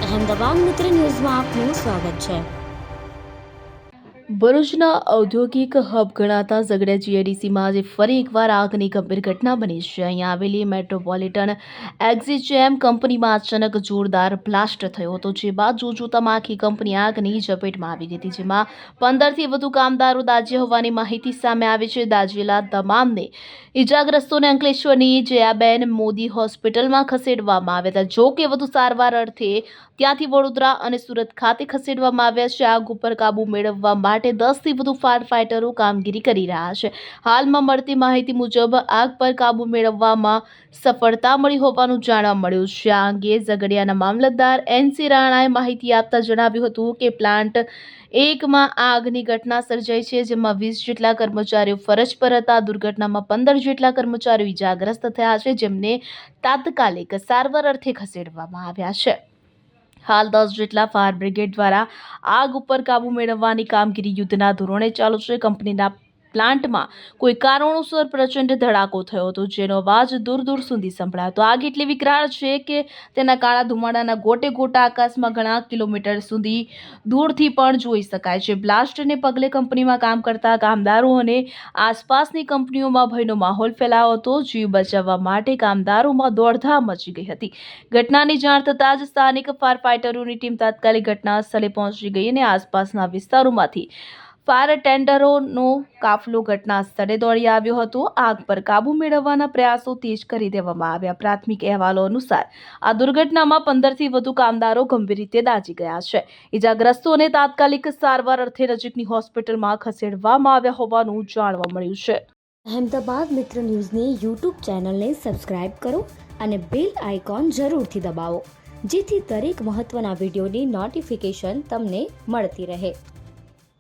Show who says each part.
Speaker 1: અહેમદાબાદ મિત્ર ન્યૂઝમાં આપનું સ્વાગત છે।
Speaker 2: ભરૂચના ઔદ્યોગિક હબ ગણાતા ઝઘડિયા જીઆઈડીસીમાં આજે ફરી એકવાર આગની ગંભીર ઘટના બની છે। અહીંયા આવેલી મેટ્રોપોલિટન એક્ઝિચેમ કંપનીમાં અચાનક જોરદાર બ્લાસ્ટ થયો હતો, જે બાદ જોતજોતામાં આખી કંપની આગની ઝપેટમાં આવી ગઈ હતી, જેમાં 15થી વધુ કામદારો દાઝ્યા હોવાની માહિતી સામે આવી છે। દાઝેલા તમામને ઇજાગ્રસ્તોને અંકલેશ્વરની જયાબેન મોદી હોસ્પિટલમાં ખસેડવામાં આવ્યા હતા, જો કે વધુ સારવાર અર્થે ત્યાંથી વડોદરા અને સુરત ખાતે ખસેડવામાં આવ્યા છે। આગ ઉપર કાબુ મેળવવા માટે 10થી વધુ ફાયર ફાઇટરો કામગીરી કરી રહ્યા છે। હાલમાં મળતી માહિતી મુજબ આગ પર કાબુ મેળવવામાં સફળતા મળી હોવાનું જાણવા મળ્યું છે। આ અંગે ઝઘડિયાના મામલતદાર એનસી રાણાએ માહિતી આપતા જણાવ્યું હતું કે પ્લાન્ટ 1માં આગની ઘટના સર્જાઈ છે, જેમાં 20 જેટલા કર્મચારીઓ ફરજ પર હતા। દુર્ઘટનામાં 15 જેટલા કર્મચારીઓ ઇજાગ્રસ્ત થયા છે, જેમને તાત્કાલિક સારવાર અર્થે ખસેડવામાં આવ્યા છે। હાલ 10 જેટલા ફાયર બ્રિગેડ દ્વારા આગ ઉપર કાબુ મેળવવાની કામગીરી યુદ્ધના ધોરણે ચાલુ છે। કંપનીના પ્લાન્ટમાં કોઈ કારણોસર પ્રચંડ ધડાકો થયો હતો, જેનો અવાજ દૂર દૂર સુધી સંભળાયો હતો। આગ એટલી વિકરાળ છે કે તેના કાળા ધુમાડાના ગોટે ગોટા આકાશમાં ઘણા કિલોમીટર સુધી દૂરથી પણ જોઈ શકાય છે। બ્લાસ્ટને પગલે કંપનીમાં કામ કરતા કામદારો અને આસપાસની કંપનીઓમાં ભયનો માહોલ ફેલાયો હતો। જીવ બચાવવા માટે કામદારોમાં દોડધામ મચી ગઈ હતી। ઘટનાની જાણ થતાં જ સ્થાનિક ફાયર ફાઇટરોની ટીમ તાત્કાલિક ઘટના સ્થળે પહોંચી ગઈ અને આસપાસના વિસ્તારોમાંથી ફાયર ટેન્ડરોનો કાફલો ઘટના સ્થળે દોડી આવ્યો હતો। આગ પર કાબુ મેળવવાના પ્રયાસો તેજ કરી દેવામાં આવ્યા। પ્રાથમિક અહેવાલો અનુસાર આ દુર્ઘટનામાં 15થી વધુ કામદારો ગંભીર રીતે દાઝી ગયા છે। ઇજાગ્રસ્તોને તાત્કાલિક સારવાર અર્થે નજીકની હોસ્પિટલમાં ખસેડવામાં આવ્યા હોવાનું જાણવા મળ્યું છે।
Speaker 1: અહેમદાબાદ મિત્ર ન્યૂઝની યુટ્યુબ ચેનલને સબસ્ક્રાઇબ કરો અને બેલ આઇકોન જરૂરથી દબાવો, જેથી દરેક મહત્વના વિડીયોની નોટિફિકેશન તમને મળતી રહે।